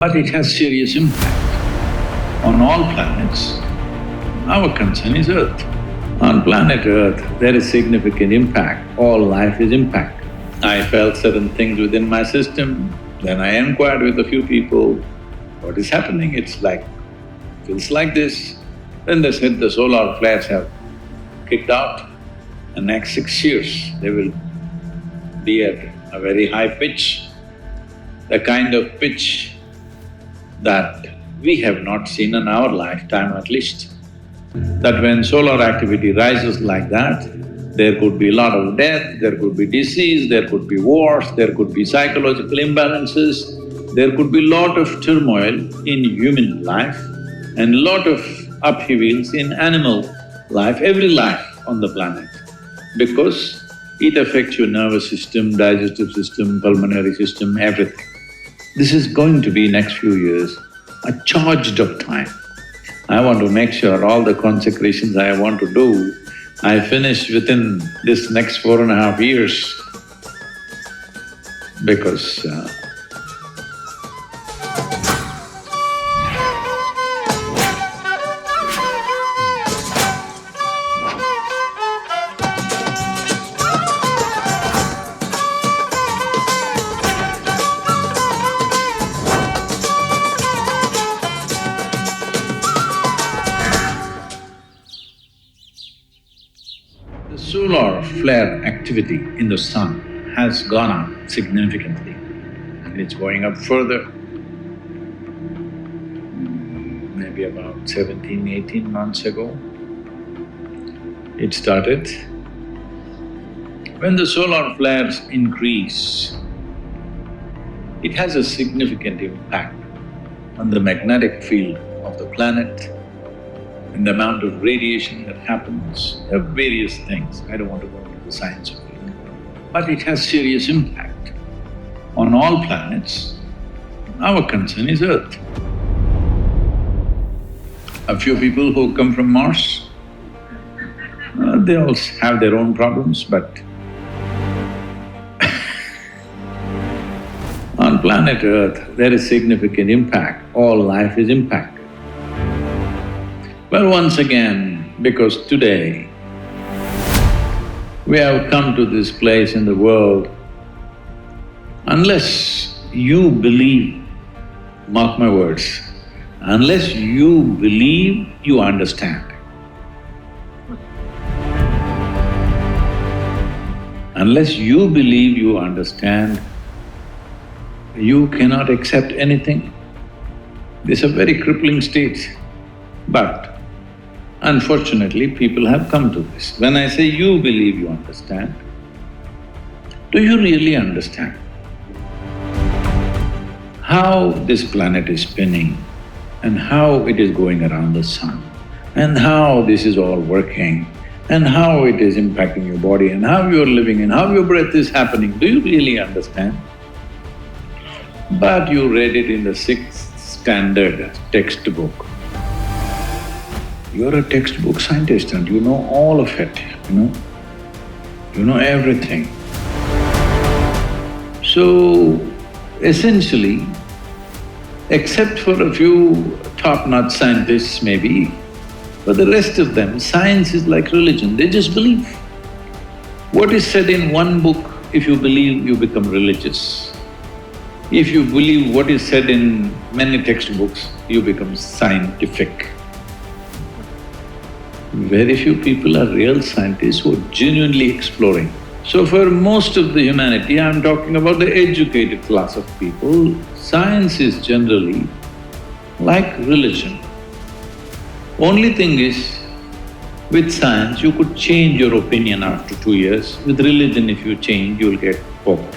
but it has serious impact on all planets. Our concern is Earth. On planet Earth, there is significant impact, all life is impacted. I felt certain things within my system, then I inquired with a few people, what is happening? It's like… feels like this. Then they said the solar flares have kicked out. The next 6 years, they will be at a very high pitch, the kind of pitch that we have not seen in our lifetime at least. That when solar activity rises like that, there could be a lot of death, there could be disease, there could be wars, there could be psychological imbalances, there could be lot of turmoil in human life and lot of upheavals in animal life, every life on the planet, because it affects your nervous system, digestive system, pulmonary system, everything. This is going to be next few years a charged up time. I want to make sure all the consecrations I want to do, I finish within this next 4.5 years because the solar flare activity in the sun has gone up significantly and it's going up further. Maybe about 17, 18 months ago, it started. When the solar flares increase, it has a significant impact on the magnetic field of the planet and the amount of radiation that happens, there are various things, I don't want to go into the science of it. But it has serious impact on all planets. Our concern is Earth. A few people who come from Mars, they all have their own problems, but on planet Earth, there is significant impact, all life is impacted. Well, once again, because today we have come to this place in the world, unless you believe, mark my words, unless you believe, you understand. Unless you believe you understand, you cannot accept anything. This is a very crippling state, but unfortunately, people have come to this. When I say you believe you understand, do you really understand how this planet is spinning and how it is going around the sun and how this is all working and how it is impacting your body and how you're living and how your breath is happening? Do you really understand? But you read it in the 6th standard textbook. You're a textbook scientist and you know all of it, you know everything. So, essentially, except for a few top-notch scientists maybe, for the rest of them, science is like religion, they just believe. What is said in one book, if you believe, you become religious. If you believe what is said in many textbooks, you become scientific. Very few people are real scientists who are genuinely exploring. So for most of the humanity, I'm talking about the educated class of people, science is generally like religion. Only thing is, with science, you could change your opinion after 2 years. With religion, if you change, you'll get poked.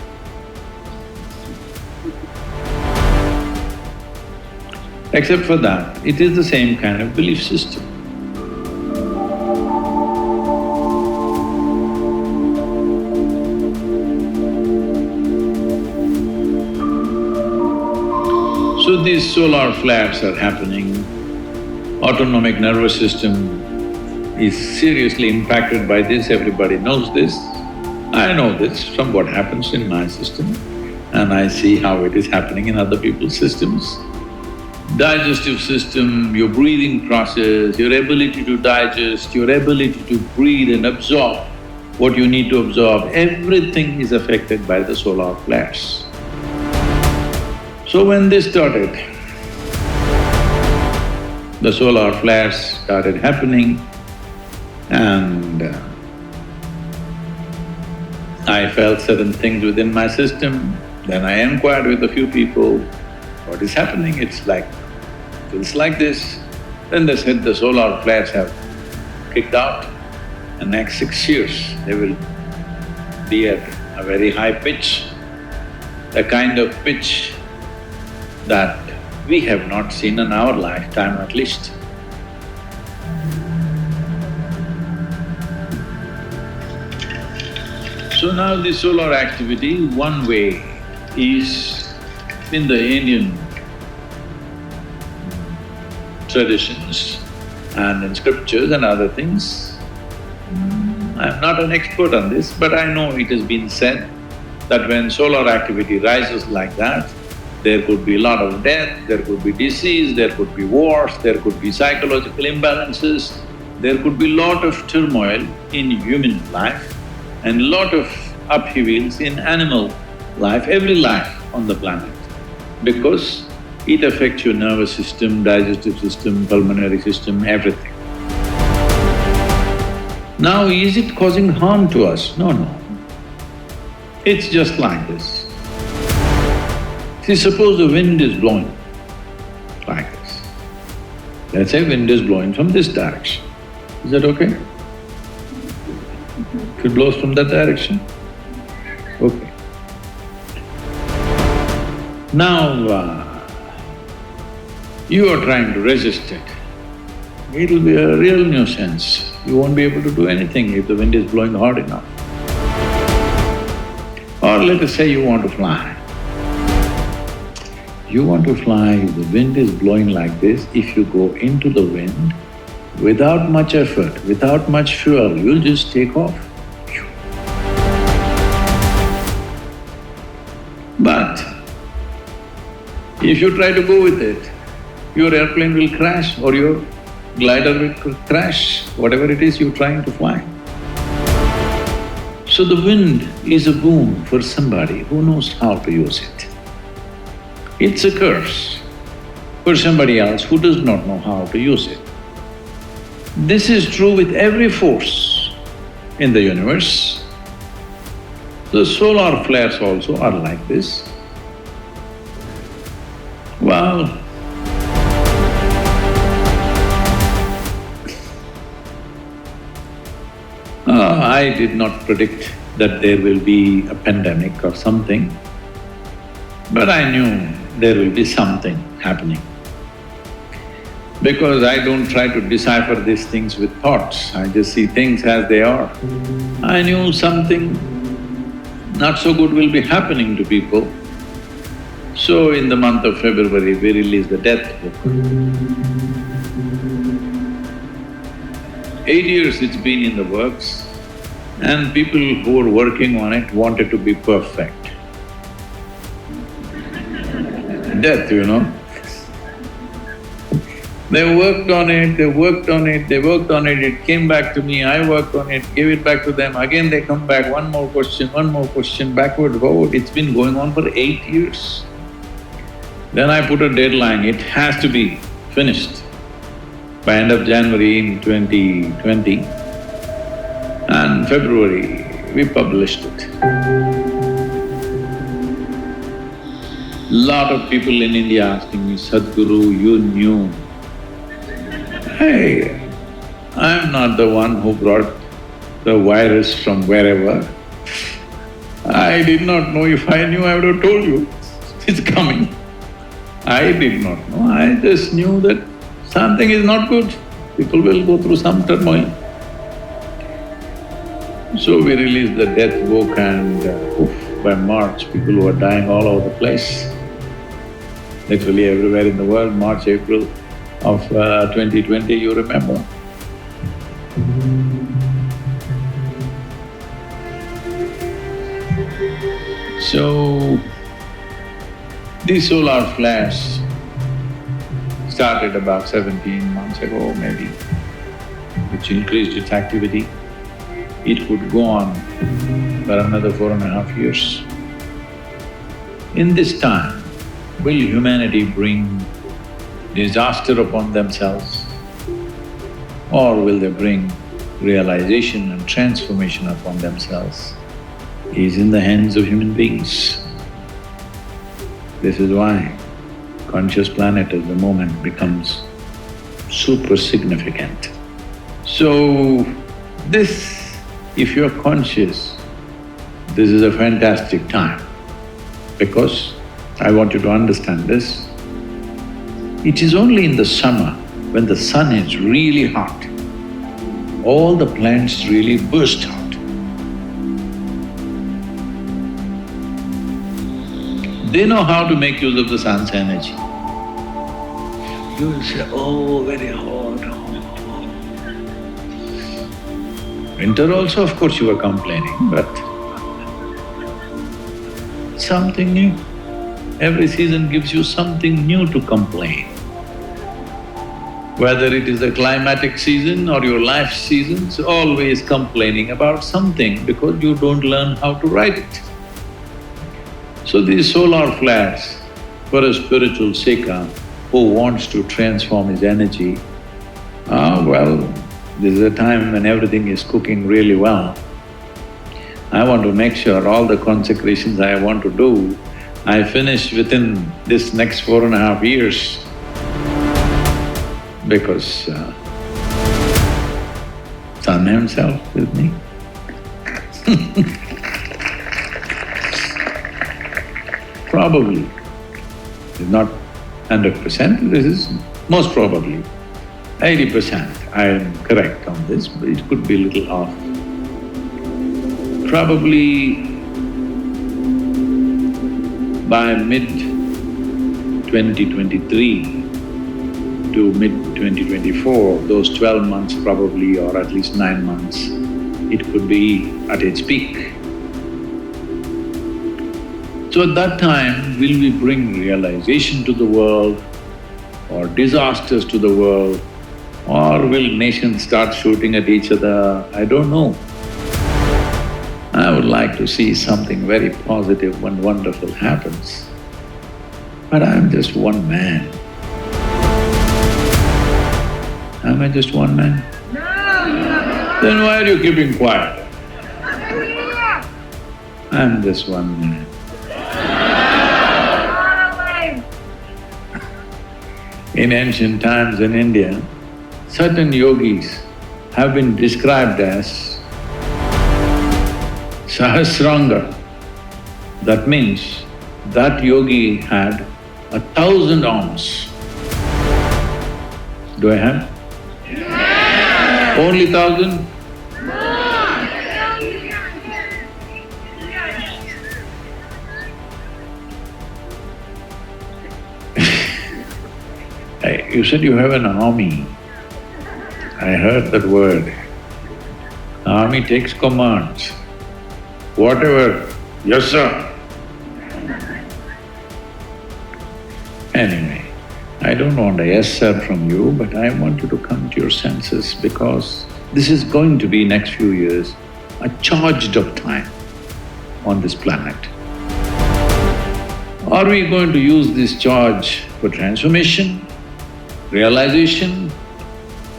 Except for that, it is the same kind of belief system. So these solar flares are happening, autonomic nervous system is seriously impacted by this, everybody knows this. I know this from what happens in my system. and I see how it is happening in other people's systems. Digestive system, your breathing process, your ability to digest, your ability to breathe and absorb what you need to absorb, everything is affected by the solar flares. So when this started, the solar flares started happening and I felt certain things within my system. Then I inquired with a few people, what is happening? It's like this. Then they said the solar flares have kicked out. The next 6 years, they will be at a very high pitch, the kind of pitch that we have not seen in our lifetime at least. So now the solar activity, one way is in the Indian traditions and in scriptures and other things. I'm not an expert on this, but I know it has been said that when solar activity rises like that, there could be a lot of death, there could be disease, there could be wars, there could be psychological imbalances, there could be lot of turmoil in human life and lot of upheavals in animal life, every life on the planet, because it affects your nervous system, digestive system, pulmonary system, everything. Now, is it causing harm to us? No, no. It's just like this. See, suppose the wind is blowing like this. Let's say wind is blowing from this direction. Is that okay? If it blows from that direction, okay. Now, you are trying to resist it. It'll be a real nuisance. You won't be able to do anything if the wind is blowing hard enough. Or let us say you want to fly. You want to fly, if the wind is blowing like this, if you go into the wind, without much effort, without much fuel, you'll just take off. But if you try to go with it, your airplane will crash or your glider will crash, whatever it is you're trying to fly. So the wind is a boon for somebody who knows how to use it. It's a curse for somebody else who does not know how to use it. This is true with every force in the universe. The solar flares also are like this. Well, I did not predict that there will be a pandemic or something, but I knew there will be something happening. Because I don't try to decipher these things with thoughts, I just see things as they are. I knew something not so good will be happening to people. So in the month of February, we released the death book. 8 years it's been in the works, and people who were working on it wanted to be perfect. Death, you know. They worked on it, they worked on it, they worked on it, it came back to me, I worked on it, gave it back to them, again they come back, one more question, backward, forward, it's been going on for 8 years. Then I put a deadline, it has to be finished by end of January in 2020, and February we published it. Lot of people in India asking me, Sadhguru, you knew. Hey, I'm not the one who brought the virus from wherever. I did not know. If I knew, I would have told you, it's coming. I did not know, I just knew that something is not good, people will go through some turmoil. So we released the death book and by March, people were dying all over the place. Literally everywhere in the world, March, April of 2020, you remember. So, These solar flares started about 17 months ago maybe, which increased its activity. It could go on for another 4.5 years. In this time, will humanity bring disaster upon themselves, or will they bring realization and transformation upon themselves? Is in the hands of human beings. This is why conscious planet at the moment becomes super significant. So, this, if you're conscious, this is a fantastic time, because I want you to understand this. It is only in the summer, when the sun is really hot, all the plants really burst out. They know how to make use of the sun's energy. You will say, oh, very hot. Winter also, of course, you were complaining, but something new. Every season gives you something new to complain. Whether it is a climatic season or your life seasons, always complaining about something because you don't learn how to ride it. So these solar flares, for a spiritual seeker who wants to transform his energy, well, this is a time when everything is cooking really well. I want to make sure all the consecrations I want to do, I finish within this next 4.5 years, because Sun himself with me. Probably, it's not 100%, this is most probably 80%. I am correct on this, but it could be a little off. Probably by mid-2023 to mid-2024, those 12 months probably, or at least 9 months, it could be at its peak. So at that time, will we bring realization to the world or disasters to the world, or will nations start shooting at each other? I don't know. I would like to see something very positive and wonderful happens, but I'm just one man. Am I just one man? No! Then why are you keeping quiet? I'm just one man. In ancient times in India, certain yogis have been described as Sahasranga. That means that yogi had 1,000 arms. Do I have? Yeah. Only 1,000? You said you have an army. I heard that word. Army takes commands. Whatever, yes sir. Anyway, I don't want a yes sir from you, but I want you to come to your senses, because this is going to be next few years a charged up time on this planet. Are we going to use this charge for transformation, realization,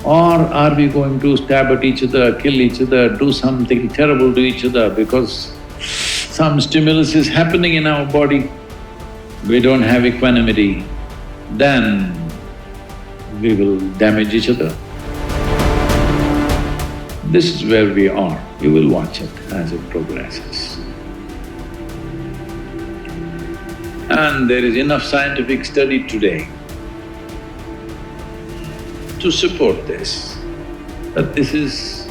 or are we going to stab at each other, kill each other, do something terrible to each other because some stimulus is happening in our body? We don't have equanimity, then we will damage each other. This is where we are. You will watch it as it progresses. And there is enough scientific study today to support this, that these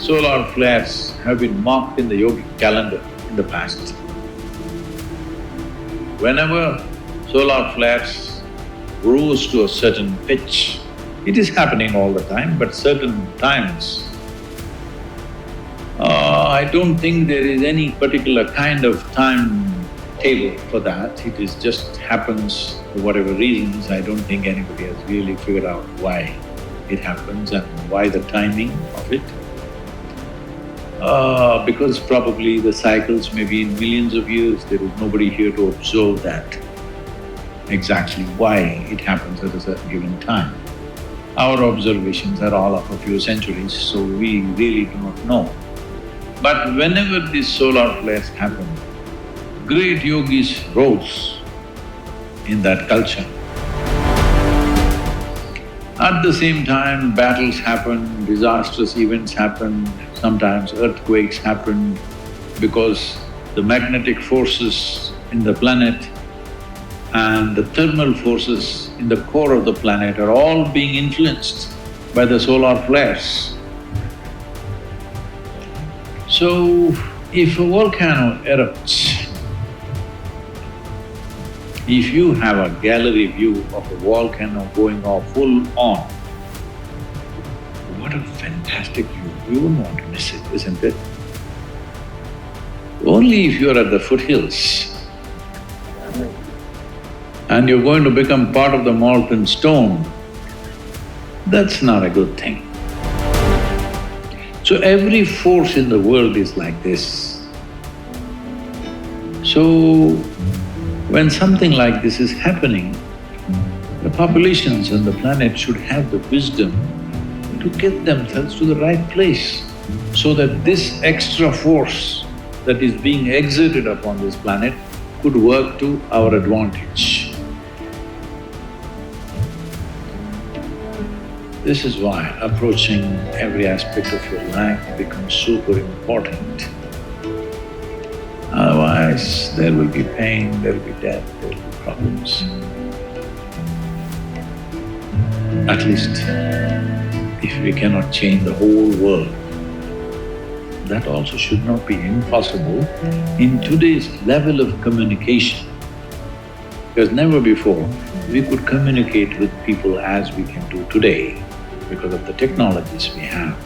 solar flares have been marked in the yogic calendar in the past. Whenever solar flares rose to a certain pitch, it is happening all the time, but certain times, I don't think there is any particular kind of time table for that, it is just happens for whatever reasons. I don't think anybody has really figured out why it happens and why the timing of it. Because probably the cycles may be in millions of years, there is nobody here to observe that, exactly why it happens at a certain given time. Our observations are all of a few centuries, so we really do not know. But whenever these solar flares happen, great yogis rose in that culture. At the same time, battles happened, disastrous events happened, sometimes earthquakes happened because the magnetic forces in the planet and the thermal forces in the core of the planet are all being influenced by the solar flares. So, if a volcano erupts, if you have a gallery view of a volcano going off full on, what a fantastic view, you wouldn't want to miss it, isn't it? Only if you're at the foothills and you're going to become part of the molten stone, that's not a good thing. So every force in the world is like this. So, when something like this is happening, the populations on the planet should have the wisdom to get themselves to the right place so that this extra force that is being exerted upon this planet could work to our advantage. This is why approaching every aspect of your life becomes super important. Otherwise, there will be pain, there will be death, there will be problems. At least, if we cannot change the whole world, that also should not be impossible in today's level of communication. Because never before we could communicate with people as we can do today because of the technologies we have.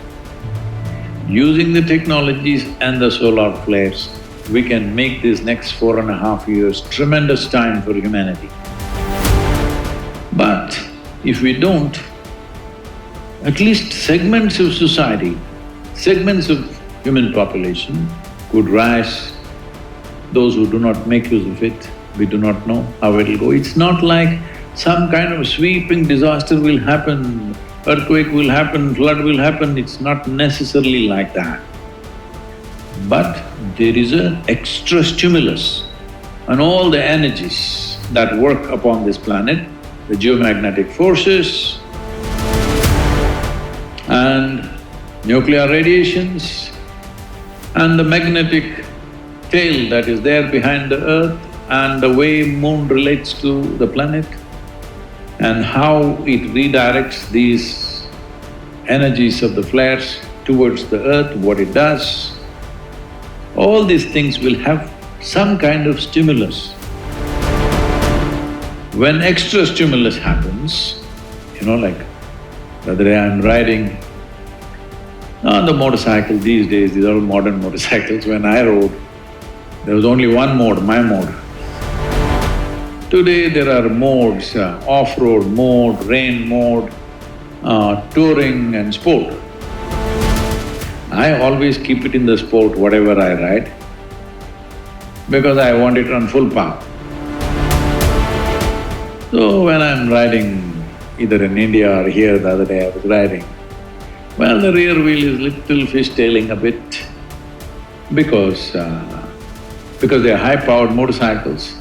Using the technologies and the solar flares, we can make these next 4.5 years tremendous time for humanity. But if we don't, at least segments of society, segments of human population could rise. Those who do not make use of it, we do not know how it'll go. It's not like some kind of sweeping disaster will happen, earthquake will happen, flood will happen, it's not necessarily like that. But there is an extra stimulus and all the energies that work upon this planet, the geomagnetic forces and nuclear radiations and the magnetic tail that is there behind the earth and the way moon relates to the planet and how it redirects these energies of the flares towards the earth, what it does, all these things will have some kind of stimulus. When extra stimulus happens, like the other day I'm riding on the motorcycle these days, these are all modern motorcycles. When I rode, there was only one mode, my mode. Today there are modes, off-road mode, rain mode, touring and sport. I always keep it in the sport, whatever I ride, because I want it on full power. So when I'm riding either in India or here, the other day I was riding, well, the rear wheel is little fishtailing a bit because they are high-powered motorcycles.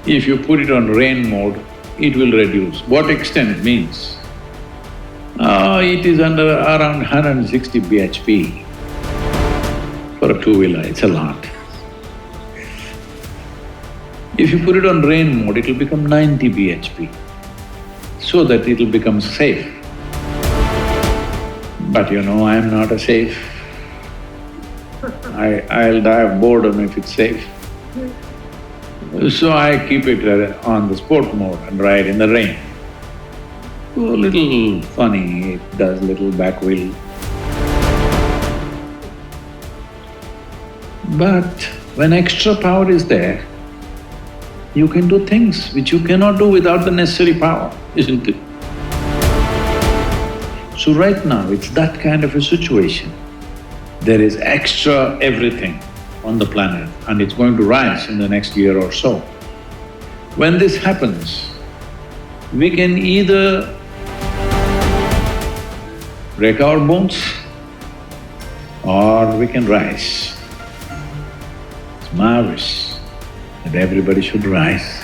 If you put it on rain mode, it will reduce. What extent means? It is under around 160 bhp. For a two-wheeler, it's a lot. If you put it on rain mode, it will become 90 bhp, so that it will become safe. But I'm not a safe. I'll die of boredom if it's safe. So I keep it on the sport mode and ride in the rain. A little funny, it does little back wheel. But when extra power is there, you can do things which you cannot do without the necessary power, isn't it? So right now, it's that kind of a situation. There is extra everything on the planet and it's going to rise in the next year or so. When this happens, we can either break our bones or we can rise. It's marvelous that everybody should rise.